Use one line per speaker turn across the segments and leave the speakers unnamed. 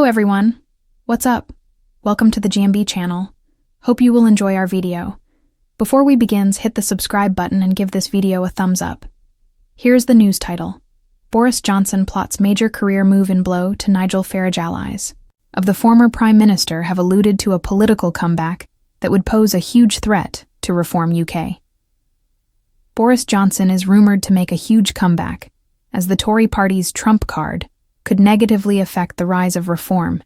everyone. What's up? Welcome to the GMB channel. Hope you will enjoy our video. Before we begin, hit the subscribe button and give this video a thumbs up. Here's the news title. Boris Johnson plots major career move in blow to Nigel Farage allies. Of the former Prime Minister have alluded to a political comeback that would pose a huge threat to Reform UK. Boris Johnson is rumoured to make a huge comeback, as the Tory party's trump card could negatively affect the rise of Reform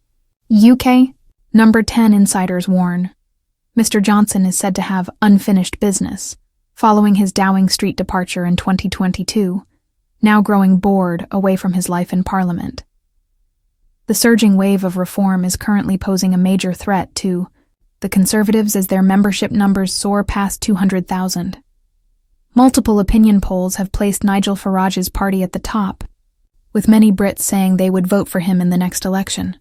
UK. Number 10 insiders warn. Mr. Johnson is said to have unfinished business, following his Downing Street departure in 2022, now growing bored away from his life in Parliament. The surging wave of reform is currently posing a major threat to the Conservatives as their membership numbers soar past 200,000. Multiple opinion polls have placed Nigel Farage's party at the top, with many Brits saying they would vote for him in the next election.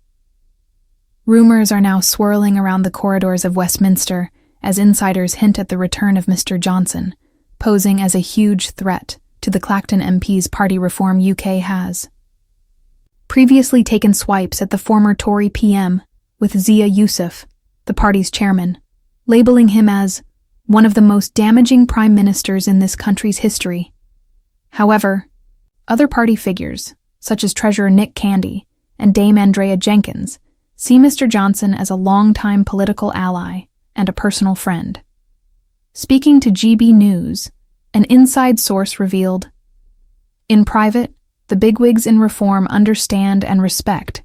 Rumours are now swirling around the corridors of Westminster as insiders hint at the return of Mr. Johnson, posing as a huge threat to the Clacton MP's party Reform UK has previously taken swipes at the former Tory PM, with Zia Yusuf, the party's chairman, labeling him as one of the most damaging prime ministers in this country's history. However, other party figures, such as Treasurer Nick Candy and Dame Andrea Jenkins, see Mr. Johnson as a long-time political ally and a personal friend. Speaking to GB News, an inside source revealed, "In private, the bigwigs in Reform understand and respect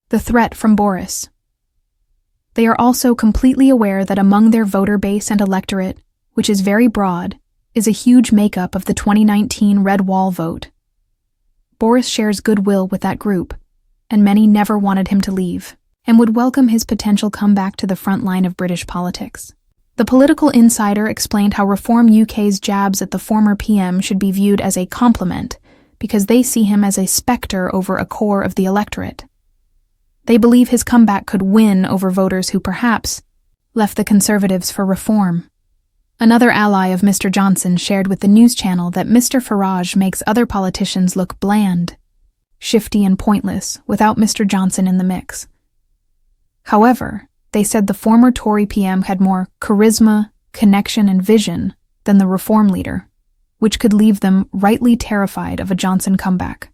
the threat from Boris. They are also completely aware that among their voter base and electorate, which is very broad, is a huge makeup of the 2019 Red Wall vote. Boris shares goodwill with that group, and many never wanted him to leave, and would welcome his potential comeback to the front line of British politics." The political insider explained how Reform UK's jabs at the former PM should be viewed as a compliment because they see him as a spectre over a core of the electorate. They believe his comeback could win over voters who perhaps left the Conservatives for Reform. Another ally of Mr. Johnson shared with the news channel that Mr. Farage makes other politicians look bland, shifty and pointless without Mr. Johnson in the mix. However, they said the former Tory PM had more charisma, connection, and vision than the Reform leader, which could leave them rightly terrified of a Johnson comeback.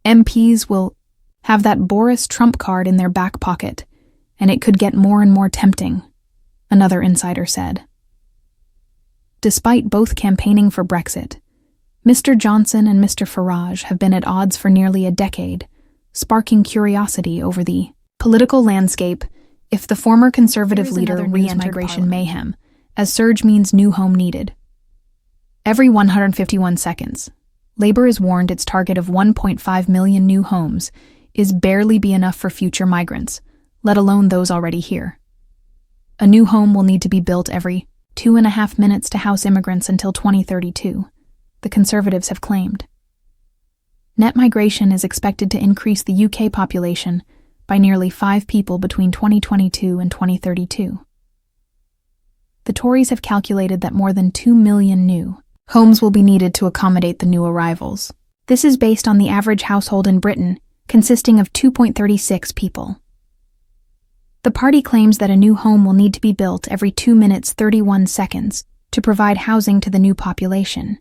MPs will have that Boris trump card in their back pocket, and it could get more and more tempting, another insider said. Despite both campaigning for Brexit, Mr. Johnson and Mr. Farage have been at odds for nearly a decade, sparking curiosity over the political landscape if the former Conservative leader re-entered migration mayhem, as surge means new home needed. Every 151 seconds, Labour is warned its target of 1.5 million new homes is barely be enough for future migrants, let alone those already here. A new home will need to be built every 2.5 minutes to house immigrants until 2032, the Conservatives have claimed. Net migration is expected to increase the UK population by nearly 5 people between 2022 and 2032. The Tories have calculated that more than 2 million new homes will be needed to accommodate the new arrivals. This is based on the average household in Britain, consisting of 2.36 people. The party claims that a new home will need to be built every 2 minutes 31 seconds to provide housing to the new population.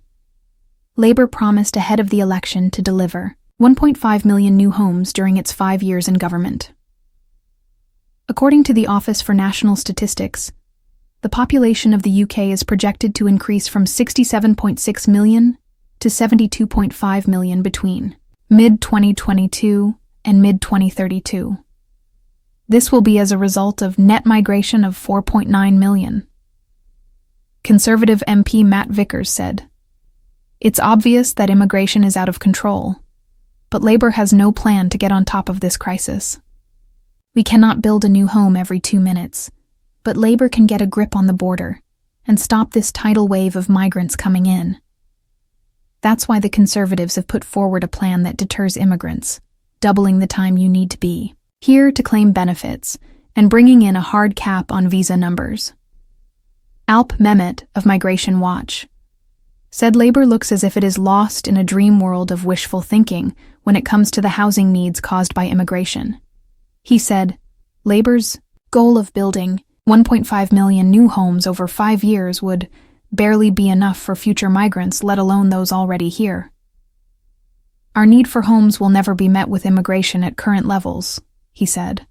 Labour promised ahead of the election to deliver 1.5 million new homes during its 5 years in government. According to the Office for National Statistics, the population of the UK is projected to increase from 67.6 million to 72.5 million between mid-2022 and mid-2032. This will be as a result of net migration of 4.9 million. Conservative MP Matt Vickers said, "It's obvious that immigration is out of control, but Labour has no plan to get on top of this crisis. We cannot build a new home every 2 minutes, but Labour can get a grip on the border and stop this tidal wave of migrants coming in. That's why the Conservatives have put forward a plan that deters immigrants, doubling the time you need to be here to claim benefits and bringing in a hard cap on visa numbers." Alp Mehmet of Migration Watch said Labour looks as if it is lost in a dream world of wishful thinking when it comes to the housing needs caused by immigration. He said, Labour's goal of building 1.5 million new homes over 5 years would barely be enough for future migrants, let alone those already here. Our need for homes will never be met with immigration at current levels, he said.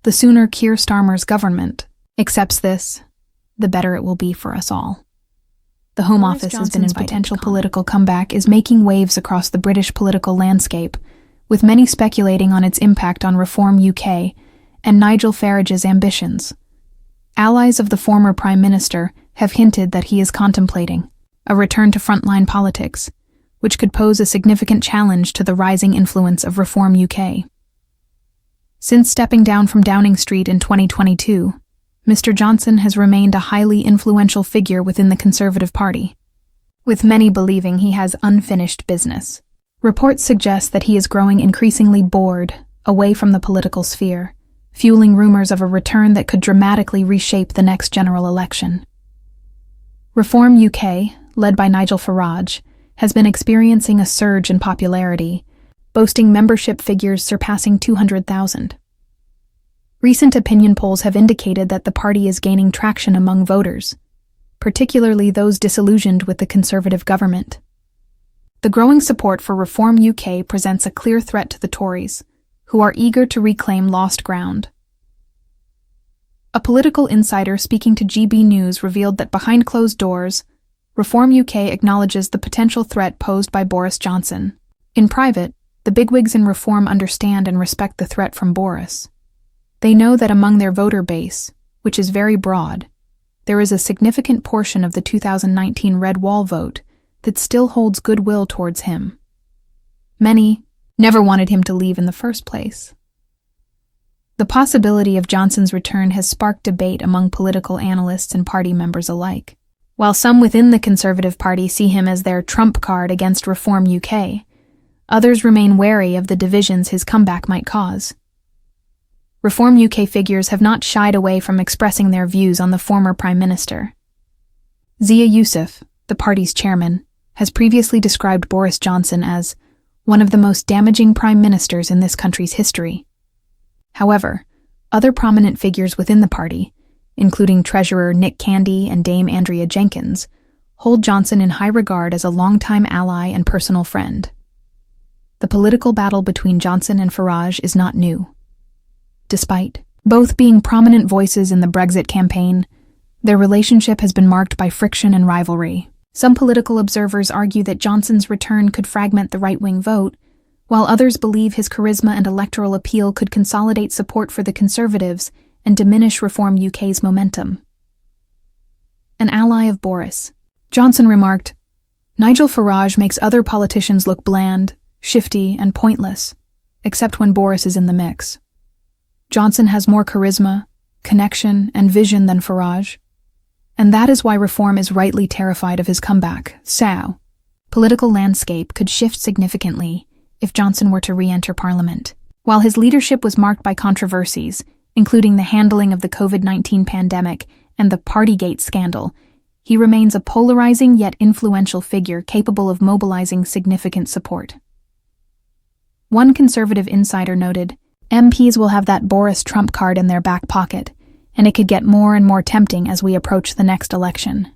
The sooner Keir Starmer's government accepts this, the better it will be for us all. The Home Office has been in potential political comeback is making waves across the British political landscape, with many speculating on its impact on Reform UK and Nigel Farage's ambitions. Allies of the former Prime Minister have hinted that he is contemplating a return to frontline politics, which could pose a significant challenge to the rising influence of Reform UK. Since stepping down from Downing Street in 2022, Mr. Johnson has remained a highly influential figure within the Conservative Party, with many believing he has unfinished business. Reports suggest that he is growing increasingly bored away from the political sphere, fueling rumors of a return that could dramatically reshape the next general election. Reform UK, led by Nigel Farage, has been experiencing a surge in popularity, boasting membership figures surpassing 200,000. Recent opinion polls have indicated that the party is gaining traction among voters, particularly those disillusioned with the Conservative government. The growing support for Reform UK presents a clear threat to the Tories, who are eager to reclaim lost ground. A political insider speaking to GB News revealed that behind closed doors, Reform UK acknowledges the potential threat posed by Boris Johnson. In private, the bigwigs in Reform understand and respect the threat from Boris. They know that among their voter base, which is very broad, there is a significant portion of the 2019 Red Wall vote that still holds goodwill towards him. Many never wanted him to leave in the first place. The possibility of Johnson's return has sparked debate among political analysts and party members alike. While some within the Conservative Party see him as their trump card against Reform UK, others remain wary of the divisions his comeback might cause. Reform UK figures have not shied away from expressing their views on the former Prime Minister. Zia Youssef, the party's chairman, has previously described Boris Johnson as one of the most damaging prime ministers in this country's history. However, other prominent figures within the party, including Treasurer Nick Candy and Dame Andrea Jenkins, hold Johnson in high regard as a longtime ally and personal friend. The political battle between Johnson and Farage is not new. Despite both being prominent voices in the Brexit campaign, their relationship has been marked by friction and rivalry. Some political observers argue that Johnson's return could fragment the right-wing vote, while others believe his charisma and electoral appeal could consolidate support for the Conservatives and diminish Reform UK's momentum. An ally of Boris, Johnson remarked, "Nigel Farage makes other politicians look bland, shifty, and pointless, except when Boris is in the mix. Johnson has more charisma, connection, and vision than Farage, and that is why Reform is rightly terrified of his comeback." So, political landscape could shift significantly if Johnson were to re-enter Parliament. While his leadership was marked by controversies, including the handling of the COVID-19 pandemic and the Partygate scandal, he remains a polarizing yet influential figure capable of mobilizing significant support. One Conservative insider noted, "MPs will have that Boris trump card in their back pocket, and it could get more and more tempting as we approach the next election."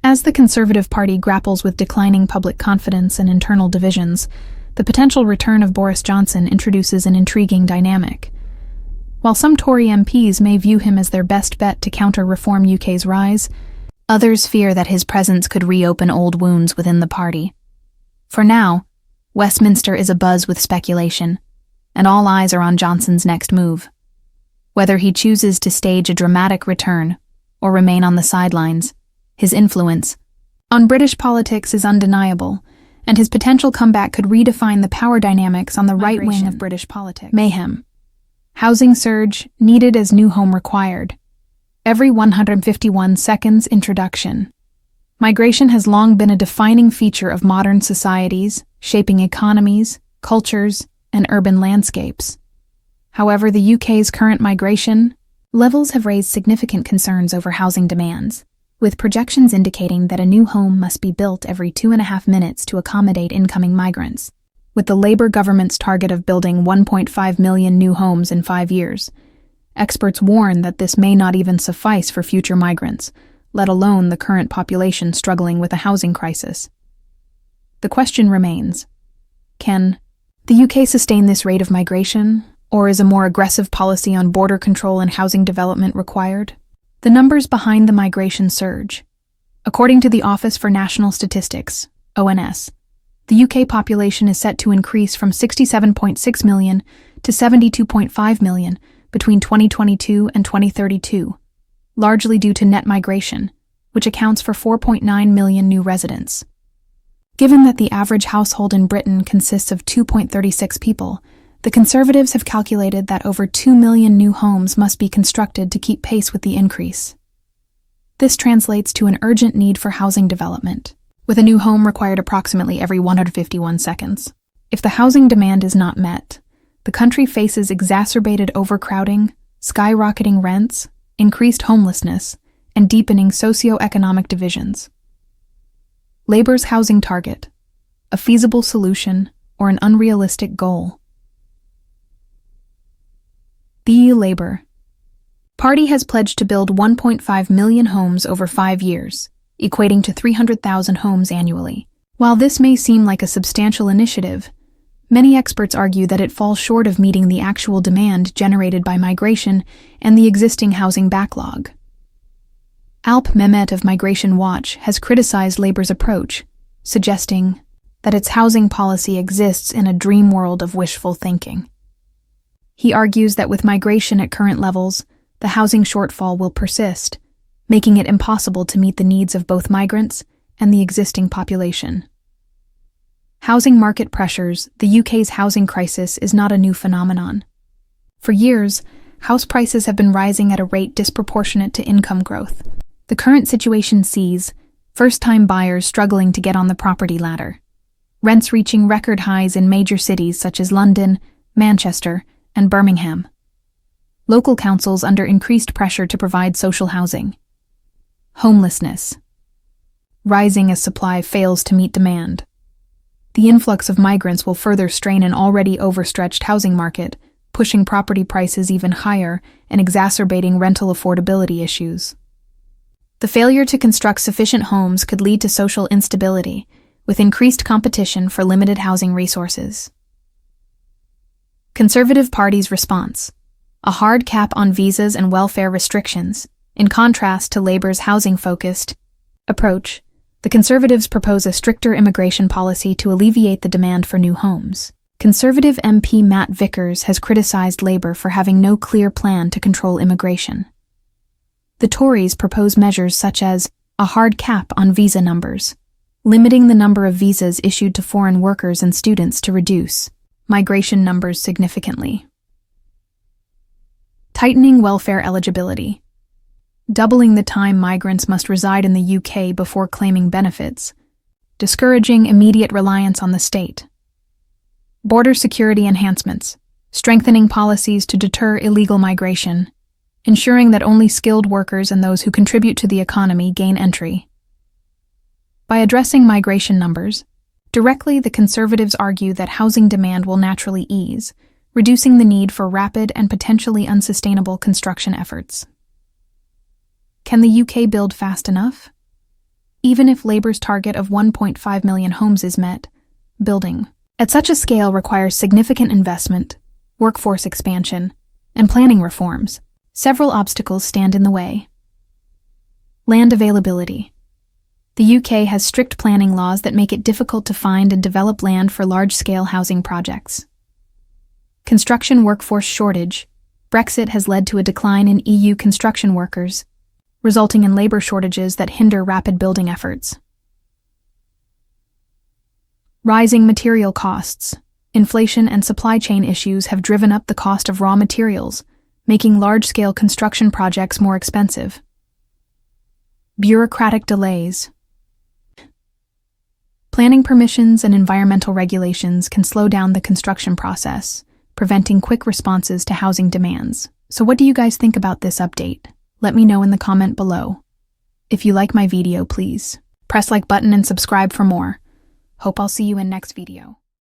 As the Conservative Party grapples with declining public confidence and internal divisions, the potential return of Boris Johnson introduces an intriguing dynamic. While some Tory MPs may view him as their best bet to counter Reform UK's rise, others fear that his presence could reopen old wounds within the party. For now, Westminster is abuzz with speculation, and all eyes are on Johnson's next move. Whether he chooses to stage a dramatic return or remain on the sidelines, his influence on British politics is undeniable, and his potential comeback could redefine the power dynamics on the right wing of British politics. Mayhem. Housing surge needed as new home required. Every 151 seconds introduction. Migration has long been a defining feature of modern societies, shaping economies, cultures, and urban landscapes. However, the UK's current migration levels have raised significant concerns over housing demands, with projections indicating that a new home must be built every 2.5 minutes to accommodate incoming migrants. with the Labour government's target of building 1.5 million new homes in 5 years. Experts warn that this may not even suffice for future migrants, let alone the current population struggling with a housing crisis. The question remains, can the UK sustain this rate of migration, or is a more aggressive policy on border control and housing development required? The numbers behind the migration surge. According to the Office for National Statistics, ONS, the UK population is set to increase from 67.6 million to 72.5 million between 2022 and 2032, largely due to net migration, which accounts for 4.9 million new residents. Given that the average household in Britain consists of 2.36 people, the Conservatives have calculated that over 2 million new homes must be constructed to keep pace with the increase. This translates to an urgent need for housing development, with a new home required approximately every 151 seconds. If the housing demand is not met, the country faces exacerbated overcrowding, skyrocketing rents, increased homelessness, and deepening socio-economic divisions. Labour's housing target, a feasible solution or an unrealistic goal? The Labour Party has pledged to build 1.5 million homes over 5 years, equating to 300,000 homes annually. While this may seem like a substantial initiative, many experts argue that it falls short of meeting the actual demand generated by migration and the existing housing backlog. Alp Mehmet of Migration Watch has criticized Labour's approach, suggesting that its housing policy exists in a dream world of wishful thinking. He argues that with migration at current levels, the housing shortfall will persist, making it impossible to meet the needs of both migrants and the existing population. Housing market pressures. The UK's housing crisis is not a new phenomenon. For years, house prices have been rising at a rate disproportionate to income growth. The current situation sees first-time buyers struggling to get on the property ladder, rents reaching record highs in major cities such as London, Manchester, and Birmingham. Local councils under increased pressure to provide social housing. Homelessness rising as supply fails to meet demand. The influx of migrants will further strain an already overstretched housing market, pushing property prices even higher and exacerbating rental affordability issues. The failure to construct sufficient homes could lead to social instability, with increased competition for limited housing resources. Conservative Party's response: a hard cap on visas and welfare restrictions. In contrast to Labour's housing-focused approach, the Conservatives propose a stricter immigration policy to alleviate the demand for new homes. Conservative MP Matt Vickers has criticised Labour for having no clear plan to control immigration. The Tories propose measures such as a hard cap on visa numbers, limiting the number of visas issued to foreign workers and students to reduce migration numbers significantly. Tightening welfare eligibility. Doubling the time migrants must reside in the UK before claiming benefits, discouraging immediate reliance on the state. Border security enhancements, strengthening policies to deter illegal migration, ensuring that only skilled workers and those who contribute to the economy gain entry. By addressing migration numbers, directly the Conservatives argue that housing demand will naturally ease, reducing the need for rapid and potentially unsustainable construction efforts. Can the UK build fast enough? Even if Labour's target of 1.5 million homes is met, building at such a scale requires significant investment, workforce expansion, and planning reforms. Several obstacles stand in the way. Land availability. The UK has strict planning laws that make it difficult to find and develop land for large-scale housing projects. Construction workforce shortage. Brexit has led to a decline in EU construction workers, resulting in labor shortages that hinder rapid building efforts. Rising material costs. Inflation and supply chain issues have driven up the cost of raw materials, making large-scale construction projects more expensive. Bureaucratic delays. Planning permissions and environmental regulations can slow down the construction process, preventing quick responses to housing demands. So what do you guys think about this update? Let me know in the comment below. If you like my video, please press like button and subscribe for more. Hope I'll see you in next video.